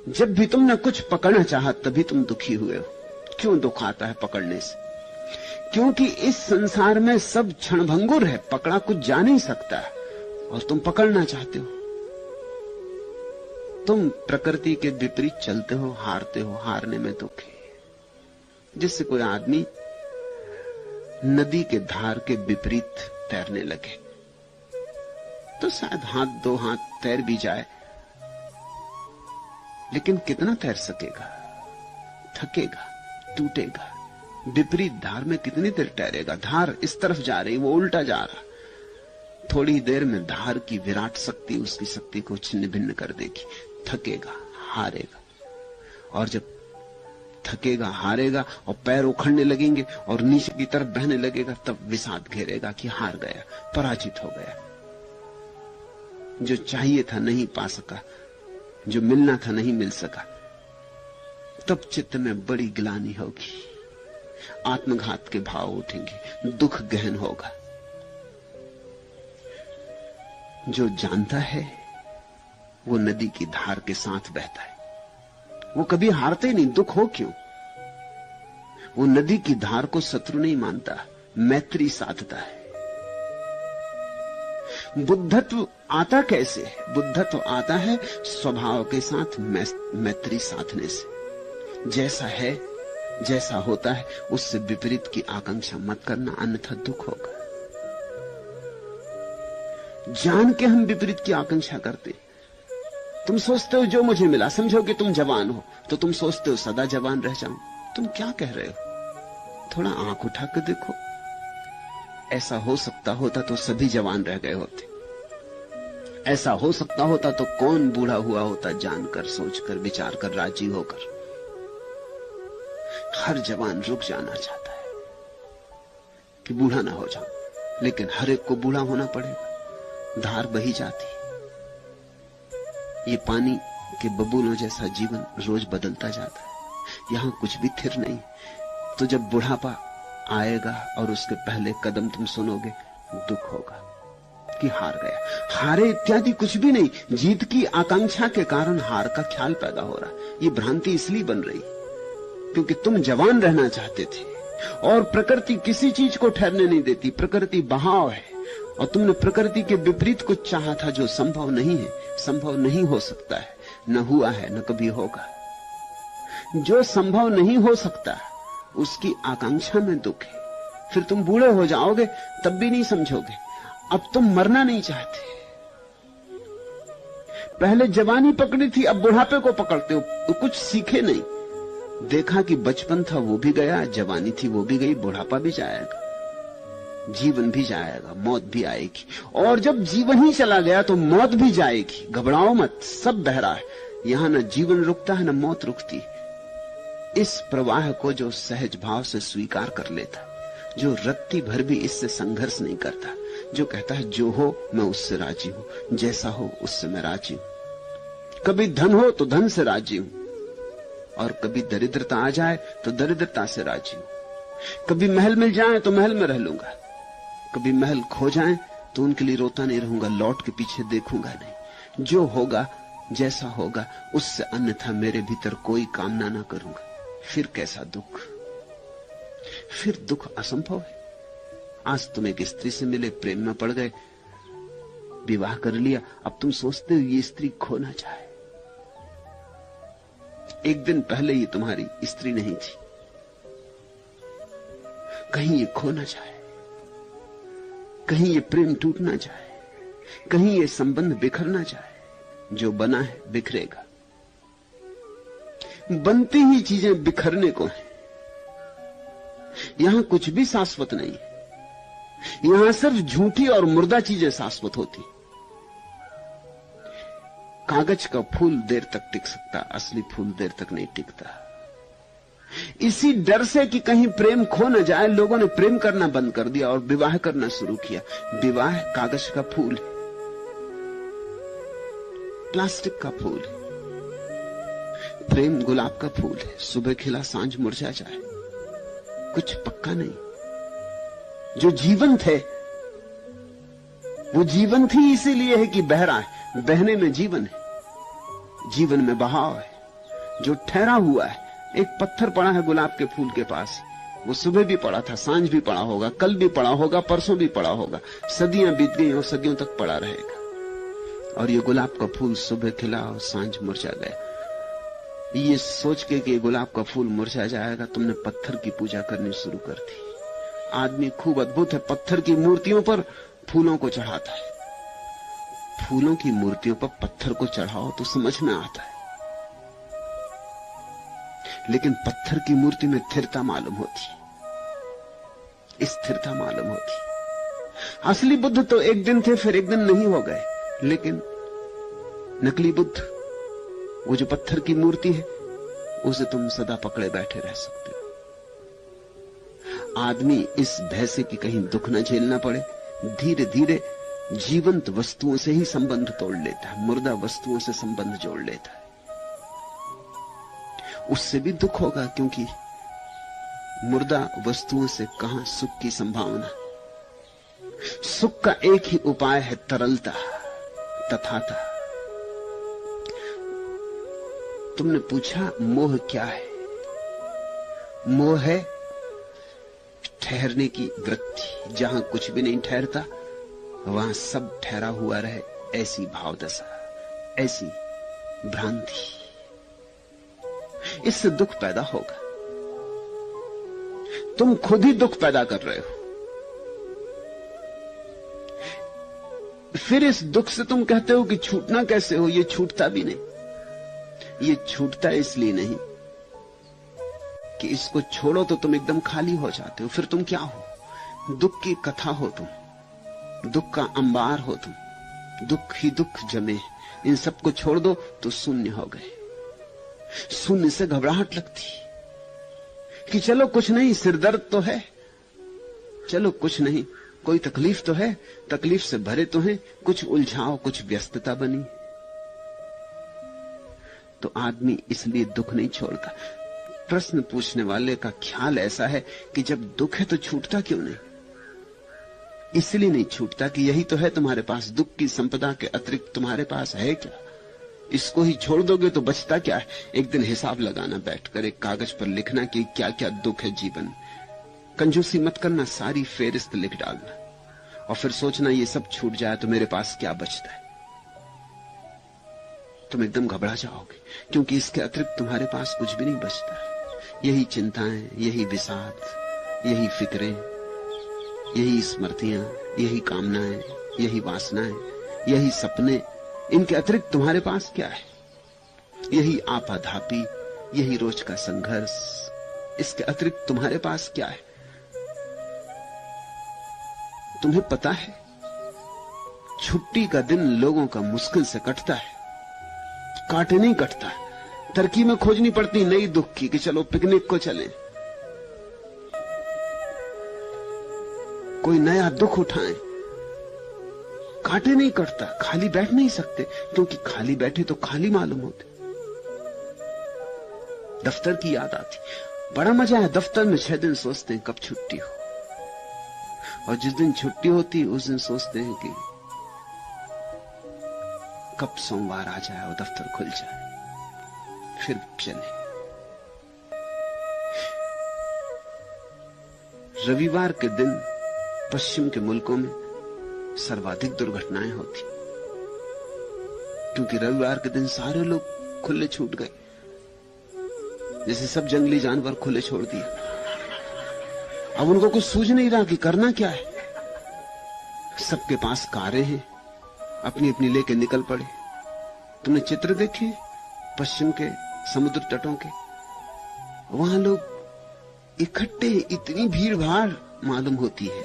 जब भी तुमने कुछ पकड़ना चाहा तभी तुम दुखी हुए हो। क्यों दुख आता है पकड़ने से? क्योंकि इस संसार में सब क्षणभंगुर है, पकड़ा कुछ जा नहीं सकता और तुम पकड़ना चाहते हो। तुम प्रकृति के विपरीत चलते हो, हारते हो, हारने में दुख है। जिससे कोई आदमी नदी के धार के विपरीत तैरने लगे तो शायद हाथ दो हाथ तैर भी जाए, लेकिन कितना तैर सकेगा? थकेगा, टूटेगा। विपरीत धार में कितनी देर तैरेगा? धार इस तरफ जा रही, वो उल्टा जा रहा। थोड़ी देर में धार की विराट शक्ति उसकी शक्ति को छिन्न भिन्न कर देगी। थकेगा, हारेगा, और जब थकेगा, हारेगा और पैर उखड़ने लगेंगे और नीचे की तरफ बहने लगेगा, तब विषाद घेरेगा कि हार गया, पराजित हो गया। जो चाहिए था नहीं पा सका, जो मिलना था नहीं मिल सका, तब चित्त में बड़ी ग्लानि होगी, आत्मघात के भाव उठेंगे, दुख गहन होगा। जो जानता है वो नदी की धार के साथ बहता है, वो कभी हारते नहीं। दुख हो क्यों? वो नदी की धार को शत्रु नहीं मानता, मैत्री साधता है। बुद्धत्व आता कैसे? बुद्धत्व आता है स्वभाव के साथ मैत्री साधने से। जैसा है, जैसा होता है, उससे विपरीत की आकांक्षा मत करना, अन्यथा दुख होगा। जान के हम विपरीत की आकांक्षा करते। तुम सोचते हो जो मुझे मिला, समझो कि तुम जवान हो तो तुम सोचते हो सदा जवान रह जाऊं। तुम क्या कह रहे हो? थोड़ा आंख उठा कर देखो। ऐसा हो सकता होता तो सभी जवान रह गए होते। ऐसा हो सकता होता तो कौन बूढ़ा हुआ होता, जानकर, सोचकर, विचार कर, राजी होकर। हर जवान रुक जाना चाहता है कि बूढ़ा ना हो जाऊं, लेकिन हर एक को बूढ़ा होना पड़ेगा। धार बही जाती, ये पानी के बबूलों जैसा जीवन रोज बदलता जाता है, यहां कुछ भी थिर नहीं। तो जब बुढ़ापा आएगा और उसके पहले कदम तुम सुनोगे, दुख होगा कि हार गया। हारे इत्यादि कुछ भी नहीं, जीत की आकांक्षा के कारण हार का ख्याल पैदा हो रहा। ये भ्रांति इसलिए बन रही क्योंकि तुम जवान रहना चाहते थे, और प्रकृति किसी चीज को ठहरने नहीं देती। प्रकृति बहाव है, और तुमने प्रकृति के विपरीत कुछ चाहा था जो संभव नहीं है, संभव नहीं हो सकता है, न हुआ है, न कभी होगा। जो संभव नहीं हो सकता उसकी आकांक्षा में दुख है। फिर तुम बूढ़े हो जाओगे तब भी नहीं समझोगे। अब तुम मरना नहीं चाहते। पहले जवानी पकड़ी थी, अब बुढ़ापे को पकड़ते हो। तो कुछ सीखे नहीं। देखा कि बचपन था वो भी गया, जवानी थी वो भी गई, बुढ़ापा भी जाएगा, जीवन भी जाएगा, मौत भी आएगी। और जब जीवन ही चला गया तो मौत भी जाएगी। घबराओ मत, सब बह रहा है। यहां न जीवन रुकता है न मौत रुकती। इस प्रवाह को जो सहज भाव से स्वीकार कर लेता, जो रत्ती भर भी इससे संघर्ष नहीं करता, जो कहता है जो हो मैं उससे राजी हूं, जैसा हो उससे मैं राजी हूं। कभी धन हो तो धन से राजी हूं, और कभी दरिद्रता आ जाए तो दरिद्रता से राजी हूं। कभी महल मिल जाए तो महल में रह लूंगा, कभी महल खो जाए तो उनके लिए रोता नहीं रहूंगा, लौट के पीछे देखूंगा नहीं। जो होगा, जैसा होगा, उससे अन्यथा मेरे भीतर कोई कामना ना करूंगा। फिर कैसा दुख? फिर दुख असंभव है। आज तुम एक स्त्री से मिले, प्रेम में पड़ गए, विवाह कर लिया, अब तुम सोचते हो ये स्त्री खो ना जाए। एक दिन पहले ये तुम्हारी स्त्री नहीं थी, कहीं ये खो ना जाए, कहीं ये प्रेम टूट ना जाए, कहीं ये संबंध बिखर ना जाए। जो बना है बिखरेगा। बनती ही चीजें बिखरने को हैं। यहां कुछ भी शाश्वत नहीं है। यहां सिर्फ झूठी और मुर्दा चीजें शाश्वत होती। कागज का फूल देर तक टिक सकता, असली फूल देर तक नहीं टिकता। इसी डर से कि कहीं प्रेम खो न जाए, लोगों ने प्रेम करना बंद कर दिया और विवाह करना शुरू किया। विवाह कागज का फूल है, प्लास्टिक का फूल है। प्रेम गुलाब का फूल है, सुबह खिला सांझ मुरझा जाए, कुछ पक्का नहीं। जो जीवंत है वो जीवंत ही इसीलिए है कि बह रहा है, बहने में जीवन है, जीवन में बहाव है, जो ठहरा हुआ है। एक पत्थर पड़ा है गुलाब के फूल के पास, वो सुबह भी पड़ा था, सांझ भी पड़ा होगा, कल भी पड़ा होगा, परसों भी पड़ा होगा, सदियां बीत गई और सदियों तक पड़ा रहेगा। और ये गुलाब का फूल सुबह खिला और सांझ मुरझा गया। ये सोच के कि गुलाब का फूल मुरझा जाएगा, तुमने पत्थर की पूजा करनी शुरू कर दी। आदमी खूब अद्भुत है, पत्थर की मूर्तियों पर फूलों को चढ़ाता है। फूलों की मूर्तियों पर पत्थर को चढ़ाओ तो समझ में आता है, लेकिन पत्थर की मूर्ति में स्थिरता मालूम होती, स्थिरता मालूम होती। असली बुद्ध तो एक दिन थे फिर एक दिन नहीं हो गए, लेकिन नकली बुद्ध, वो जो पत्थर की मूर्ति है, उसे तुम सदा पकड़े बैठे रह सकते हो। आदमी इस भय से कि कहीं दुख न झेलना पड़े, धीरे धीरे जीवंत वस्तुओं से ही संबंध तोड़ लेता है, मुर्दा वस्तुओं से संबंध जोड़ लेता है। उससे भी दुख होगा, क्योंकि मुर्दा वस्तुओं से कहां सुख की संभावना। सुख का एक ही उपाय है, तरलता, तथाता। तुमने पूछा मोह क्या है? मोह है ठहरने की वृत्ति, जहां कुछ भी नहीं ठहरता वहां सब ठहरा हुआ रहे, ऐसी भावदशा, ऐसी भ्रांति। इससे दुख पैदा होगा, तुम खुद ही दुख पैदा कर रहे हो। फिर इस दुख से तुम कहते हो कि छूटना कैसे हो? ये छूटता भी नहीं। ये छूटता इसलिए नहीं कि इसको छोड़ो तो तुम एकदम खाली हो जाते हो। फिर तुम क्या हो? दुख की कथा हो तुम, दुख का अंबार हो तुम, दुख ही दुख जमे। इन सबको छोड़ दो तो शून्य हो गए। शून्य से घबराहट लगती कि चलो कुछ नहीं, सिरदर्द तो है, चलो कुछ नहीं, कोई तकलीफ तो है, तकलीफ से भरे तो हैं, कुछ उलझाओ, कुछ व्यस्तता बनी। तो आदमी इसलिए दुख नहीं छोड़ता। प्रश्न पूछने वाले का ख्याल ऐसा है कि जब दुख है तो छूटता क्यों नहीं? इसलिए नहीं छूटता कि यही तो है तुम्हारे पास, दुख की संपदा के अतिरिक्त तुम्हारे पास है क्या? इसको ही छोड़ दोगे तो बचता क्या है? एक दिन हिसाब लगाना, बैठकर एक कागज पर लिखना कि क्या क्या दुख है जीवन। कंजूसी मत करना, सारी फेरिस्त लिख डालना और फिर सोचना ये सब छूट जाए तो मेरे पास क्या बचता है। तुम एकदम घबरा जाओगे, क्योंकि इसके अतिरिक्त तुम्हारे पास कुछ भी नहीं बचता। यही चिंताएं, यही विषाद, यही फिक्रें, यही स्मृतियां, यही कामनाएं, यही वासनाएं, यही सपने, इनके अतिरिक्त तुम्हारे पास क्या है? यही आपाधापी, यही रोज का संघर्ष, इसके अतिरिक्त तुम्हारे पास क्या है? तुम्हें पता है छुट्टी का दिन लोगों का मुश्किल से कटता है, काटे नहीं कटता। तरकीबें खोजनी पड़ती नई दुख की कि चलो पिकनिक को चलें, कोई नया दुख उठाएं। काटे नहीं कटता, खाली बैठ नहीं सकते, क्योंकि खाली बैठे तो खाली मालूम होते। दफ्तर की याद आती, बड़ा मजा है दफ्तर में। 6 दिन सोचते हैं कब छुट्टी हो, और जिस दिन छुट्टी होती उस दिन सोचते हैं कि कब सोमवार आ जाए और दफ्तर खुल जाए, फिर चले। रविवार के दिन पश्चिम के मुल्कों में सर्वाधिक दुर्घटनाएं होती, क्योंकि रविवार के दिन सारे लोग खुले छूट गए, जैसे सब जंगली जानवर खुले छोड़ दिए। अब उनको कुछ सूझ नहीं रहा कि करना क्या है। सबके पास कारें हैं, अपनी अपनी लेके निकल पड़े। तुमने चित्र देखे पश्चिम के समुद्र तटों के? वहां लोग इकट्ठे, इतनी भीड़ भाड़ मालूम होती है,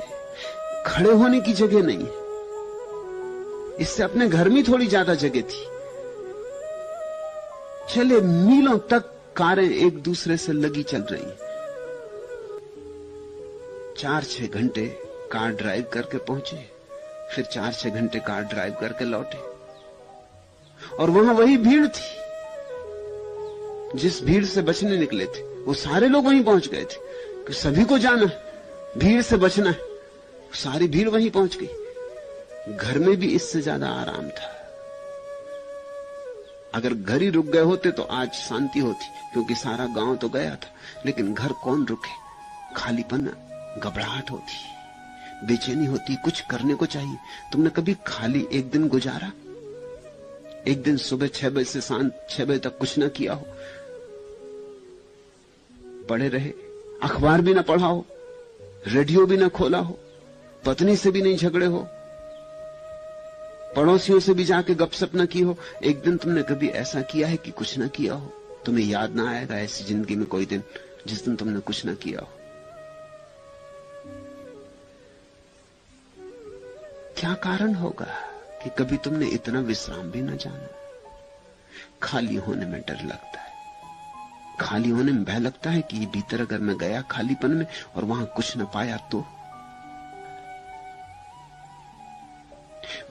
खड़े होने की जगह नहीं। इससे अपने घर में थोड़ी ज्यादा जगह थी। चले मीलों तक कारें एक दूसरे से लगी चल रही। 4-6 घंटे कार ड्राइव करके पहुंचे, फिर 4-6 घंटे कार ड्राइव करके लौटे, और वहां वही भीड़ थी। जिस भीड़ से बचने निकले थे वो सारे लोग वहीं पहुंच गए थे, कि सभी को जाना है, भीड़ से बचना है। सारी भीड़ वहीं पहुंच गई। घर में भी इससे ज्यादा आराम था। अगर घर ही रुक गए होते तो आज शांति होती, क्योंकि सारा गांव तो गया था। लेकिन घर कौन रुके? खालीपन, घबराहट होती, बेचैनी होती, कुछ करने को चाहिए। तुमने कभी खाली एक दिन गुजारा? एक दिन सुबह 6 बजे से शाम 6 बजे तक कुछ ना किया हो, पड़े रहे, अखबार भी ना पढ़ा हो, रेडियो भी ना खोला हो, पत्नी से भी नहीं झगड़े हो, पड़ोसियों से भी जाके गपशप ना की हो? एक दिन तुमने कभी ऐसा किया है कि कुछ ना किया हो? तुम्हें याद ना आएगा ऐसी जिंदगी में कोई दिन जिस दिन तुमने कुछ ना किया हो? क्या कारण होगा कि कभी तुमने इतना विश्राम भी ना जाना? खाली होने में डर लगता है, खाली होने में भय लगता है कि ये भीतर अगर मैं गया खालीपन में और वहां कुछ न पाया तो।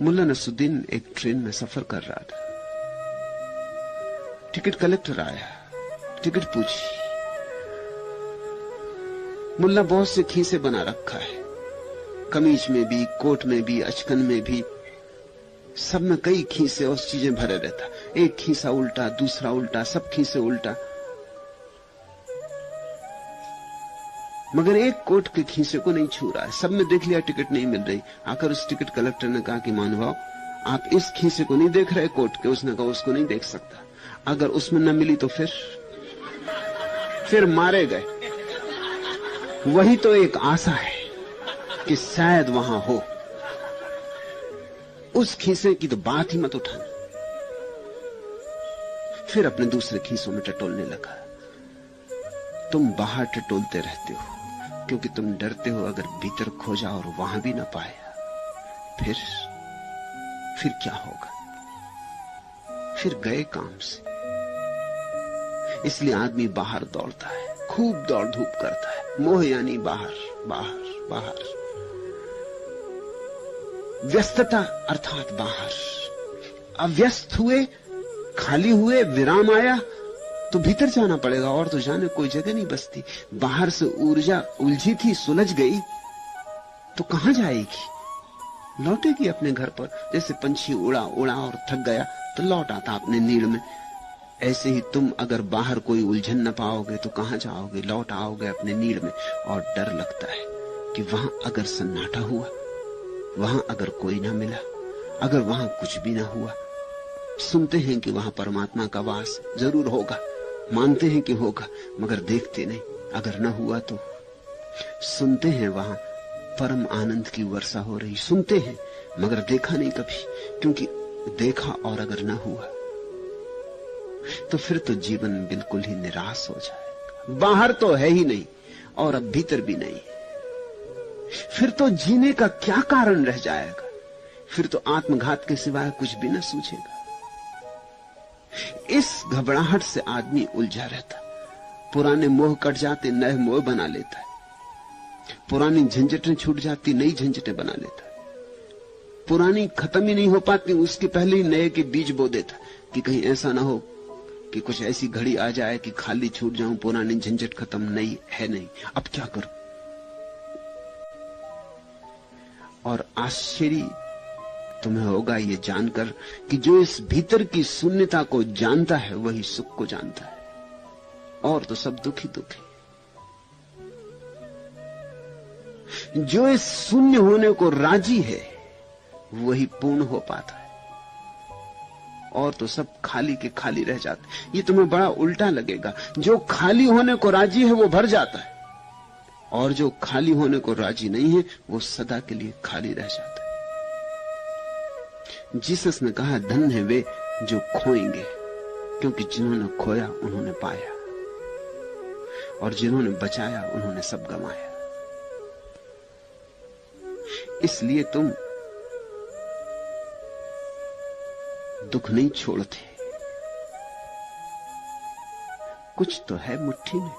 मुल्ला नसरुद्दीन एक ट्रेन में सफर कर रहा था। टिकट कलेक्टर आया, टिकट पूछी। मुल्ला बहुत से खीसे बना रखा है, कमीज में भी, कोट में भी, अचकन में भी, सब में कई खीसे और चीजें भरे रहता। एक खीसा उल्टा, दूसरा उल्टा, सब खीसे उल्टा, मगर एक कोट के खीसे को नहीं छू रहा है। सब में देख लिया, टिकट नहीं मिल रही। आकर उस टिकट कलेक्टर ने कहा कि महानुभाव, आप इस खीसे को नहीं देख रहे कोट के? उसने कहा उसको नहीं देख सकता, अगर उसमें न मिली तो फिर मारे गए। वही तो एक आशा है कि शायद वहां हो। उस खीसे की तो बात ही मत उठाना। फिर अपने दूसरे खीसों में टटोलने लगा। तुम बाहर टटोलते रहते हो क्योंकि तुम डरते हो अगर भीतर खोजा और वहां भी ना पाया, फिर क्या होगा? फिर गए काम से। इसलिए आदमी बाहर दौड़ता है, खूब दौड़ धूप करता है। मोह यानी बाहर बाहर बाहर, व्यस्तता अर्थात बाहर। अव्यस्त हुए, खाली हुए, विराम आया तो भीतर जाना पड़ेगा, और तो जाने कोई जगह नहीं बचती। बाहर से ऊर्जा उलझी थी, सुलझ गई तो कहां जाएगी? लौटेगी अपने घर पर। जैसे पंछी उड़ा उड़ा और थक गया तो लौट आता अपने नीड़ में, ऐसे ही तुम अगर बाहर कोई उलझन न पाओगे तो कहां जाओगे? लौट आओगे अपने नीड़ में। और डर लगता है कि वहां अगर सन्नाटा हुआ, वहां अगर कोई ना मिला, अगर वहां कुछ भी ना हुआ। सुनते हैं कि वहां परमात्मा का वास जरूर होगा, मानते हैं कि होगा, मगर देखते नहीं। अगर न हुआ तो सुनते हैं वहां परम आनंद की वर्षा हो रही, सुनते हैं मगर देखा नहीं कभी, क्योंकि देखा और अगर न हुआ तो फिर तो जीवन बिल्कुल ही निराश हो जाएगा। बाहर तो है ही नहीं और अब भीतर भी नहीं, फिर तो जीने का क्या कारण रह जाएगा? फिर तो आत्मघात के सिवाय कुछ भी न सूझेगा। इस घबराहट से आदमी उलझा रहता। पुराने मोह कट जाते, नए मोह बना लेता है। पुरानी झंझटें छूट जाती, नई झंझटें बना लेता है। पुरानी खत्म ही नहीं हो पाती, उसके पहले ही नए के बीज बो देता कि कहीं ऐसा ना हो कि कुछ ऐसी घड़ी आ जाए कि खाली छूट जाऊं, पुरानी झंझट खत्म नहीं है, नहीं, अब क्या करूं? और आश्चर्य तुम्हें होगा ये जानकर कि जो इस भीतर की शून्यता को जानता है वही सुख को जानता है, और तो सब दुख ही दुख है। जो इस शून्य होने को राजी है वही पूर्ण हो पाता है, और तो सब खाली के खाली रह जाते। ये तुम्हें बड़ा उल्टा लगेगा। जो खाली होने को राजी है वो भर जाता है, और जो खाली होने को राजी नहीं है वो सदा के लिए खाली रह जाता है। जीसस ने कहा, धन है वे जो खोएंगे, क्योंकि जिन्होंने खोया उन्होंने पाया, और जिन्होंने बचाया उन्होंने सब गंवाया। इसलिए तुम दुख नहीं छोड़ते। कुछ तो है मुट्ठी में,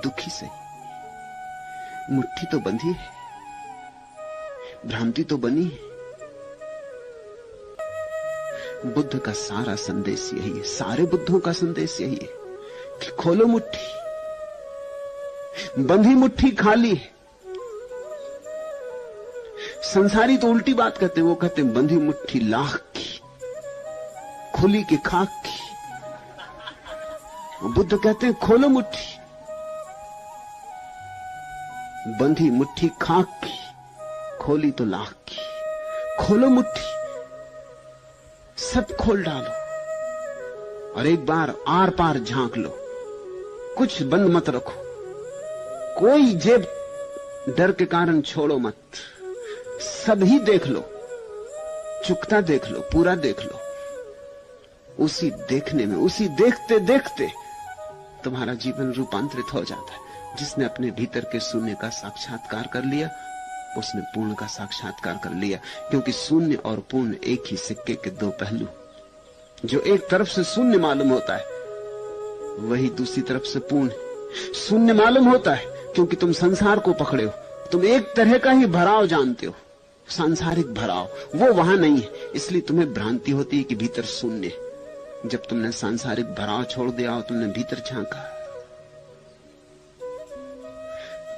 दुखी सही, मुट्ठी तो बंधी है, भ्रांति तो बनी है। बुद्ध का सारा संदेश यही है, सारे बुद्धों का संदेश यही है कि खोलो मुट्ठी। बंधी मुट्ठी खाली है। संसारी तो उल्टी बात कहते हैं, वो कहते हैं बंधी मुट्ठी लाख की, खुली की खाक की। बुद्ध कहते हैं खोलो मुट्ठी, बंधी मुट्ठी खाक की, खोली तो लाख की। खोलो मुट्ठी, सब खोल डालो और एक बार आर पार झांक लो। कुछ बंद मत रखो, कोई जेब डर के कारण छोड़ो मत। सब ही देख लो, चुकता देख लो, पूरा देख लो। उसी देखने में, उसी देखते देखते तुम्हारा जीवन रूपांतरित हो जाता है। जिसने अपने भीतर के शून्य का साक्षात्कार कर लिया, उसने पूर्ण का साक्षात्कार कर लिया। क्योंकि शून्य और पूर्ण एक ही सिक्के के दो पहलू। जो एक तरफ से शून्य मालूम होता है, वही दूसरी तरफ से पूर्ण है। शून्य मालूम होता है क्योंकि तुम संसार को पकड़े हो, तुम एक तरह का ही भराव जानते हो, सांसारिक भराव। वो वहां नहीं है, इसलिए तुम्हें भ्रांति होती है कि भीतर शून्य है। जब तुमने सांसारिक भराव छोड़ दिया और तुमने भीतर झांका,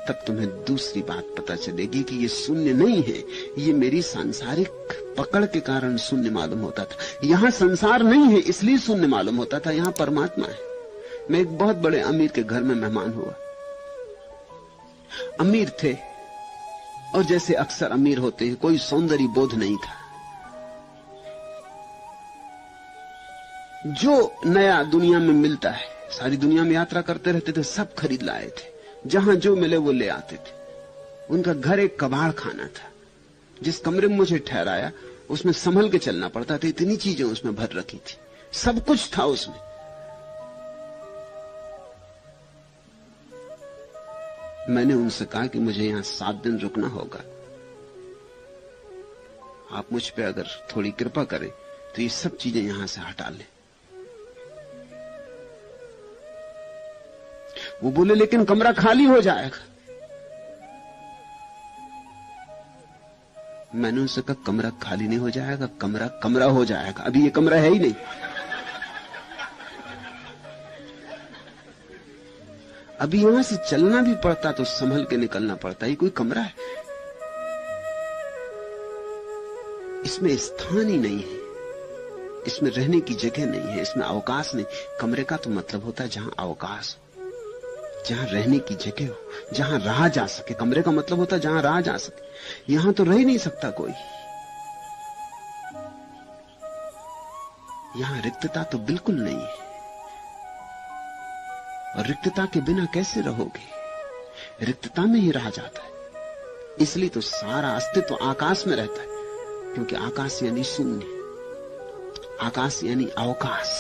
तब तुम्हें दूसरी बात पता चलेगी कि ये शून्य नहीं है, ये मेरी सांसारिक पकड़ के कारण शून्य मालूम होता था। यहां संसार नहीं है इसलिए शून्य मालूम होता था, यहां परमात्मा है। मैं एक बहुत बड़े अमीर के घर में मेहमान हुआ। अमीर थे और जैसे अक्सर अमीर होते हैं, कोई सौंदर्य बोध नहीं था। जो नया दुनिया में मिलता है, सारी दुनिया में यात्रा करते रहते थे, सब खरीद लाए थे। जहां जो मिले वो ले आते थे। उनका घर एक कबाड़ खाना था। जिस कमरे में मुझे ठहराया उसमें संभल के चलना पड़ता था, इतनी चीजें उसमें भर रखी थी, सब कुछ था उसमें। मैंने उनसे कहा कि मुझे यहां 7 दिन रुकना होगा, आप मुझ पे अगर थोड़ी कृपा करें तो ये सब चीजें यहां से हटा लें। वो बोले लेकिन कमरा खाली हो जाएगा। मैंने उनसे कहा कमरा खाली नहीं हो जाएगा, कमरा कमरा हो जाएगा। अभी ये कमरा है ही नहीं। अभी यहां से चलना भी पड़ता तो संभल के निकलना पड़ता। ये कोई कमरा है? इसमें स्थान ही नहीं है, इसमें रहने की जगह नहीं है, इसमें अवकाश नहीं। कमरे का तो मतलब होता है जहां अवकाश हो, जहां रहने की जगह हो, जहां रहा जा सके। कमरे का मतलब होता है जहां रहा जा सके। यहां तो रह ही नहीं सकता कोई। यहां रिक्तता तो बिल्कुल नहीं है, और रिक्तता के बिना कैसे रहोगे? रिक्तता में ही रहा जाता है। इसलिए तो सारा अस्तित्व आकाश में रहता है, क्योंकि आकाश यानी शून्य, आकाश यानी अवकाश,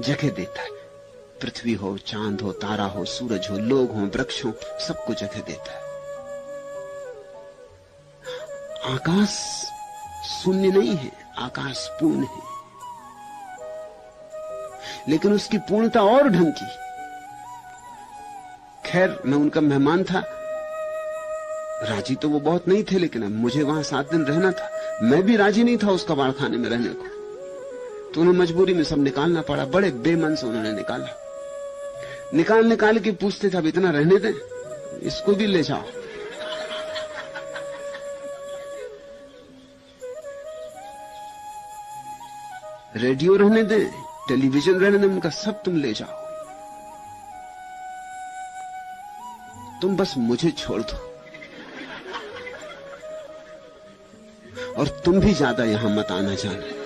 जगह देता है। पृथ्वी हो, चांद हो, तारा हो, सूरज हो, लोग हो, वृक्ष हो, सबको जगह देता है। आकाश शून्य नहीं है, आकाश पूर्ण है, लेकिन उसकी पूर्णता और ढंग की। खैर, मैं उनका मेहमान था, राजी तो वो बहुत नहीं थे, लेकिन अब मुझे वहां 7 दिन रहना था। मैं भी राजी नहीं था उस कबाड़ खाने में रहने को, तो उन्हें मजबूरी में सब निकालना पड़ा। बड़े बेमन से उन्होंने निकाल निकाल के पूछते थे अब इतना रहने दें, इसको भी ले जाओ। रेडियो रहने दें, टेलीविजन रहने दें, उनका सब तुम ले जाओ, तुम बस मुझे छोड़ दो, और तुम भी ज्यादा यहां मत आना जाना।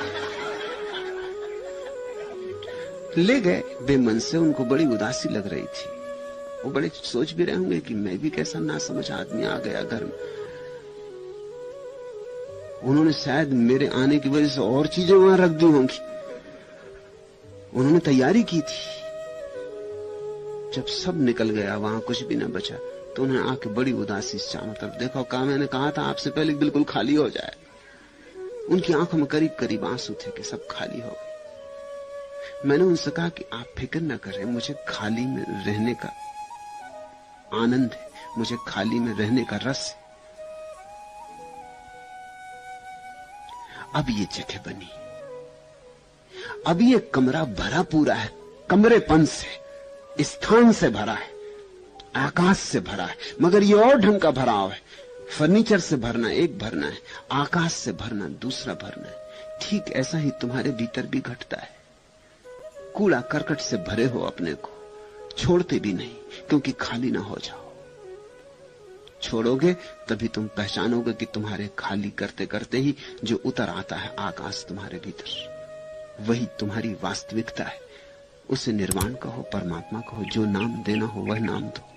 ले गए बेमन से। उनको बड़ी उदासी लग रही थी। वो बड़े सोच भी रहे होंगे कि मैं भी कैसा ना समझ आदमी आ गया घर में। उन्होंने शायद मेरे आने की वजह से और चीजें वहां रख दी होंगी। उन्होंने तैयारी की थी। जब सब निकल गया, वहां कुछ भी ना बचा, तो उन्होंने आके बड़ी उदासी से चारों तरफ देखा। कहा मैंने कहा था आपसे पहले बिल्कुल खाली हो जाए। उनकी आंखों में करीब करीब आंसू थे कि सब खाली हो गए। मैंने उनसे कहा कि आप फिक्र न करें, मुझे खाली में रहने का आनंद है, मुझे खाली में रहने का रस है। अब ये जगह बनी, अब ये कमरा भरा पूरा है, कमरेपन से, स्थान से भरा है, आकाश से भरा है। मगर ये और ढंग का भराव है। फर्नीचर से भरना एक भरना है, आकाश से भरना दूसरा भरना है। ठीक ऐसा ही तुम्हारे भीतर भी घटता है। कूड़ा करकट से भरे हो अपने को, छोड़ते भी नहीं क्योंकि खाली ना हो जाओ। छोड़ोगे तभी तुम पहचानोगे कि तुम्हारे खाली करते करते ही जो उतर आता है आकाश तुम्हारे भीतर, वही तुम्हारी वास्तविकता है। उसे निर्वाण कहो, परमात्मा कहो, जो नाम देना हो वह नाम दो।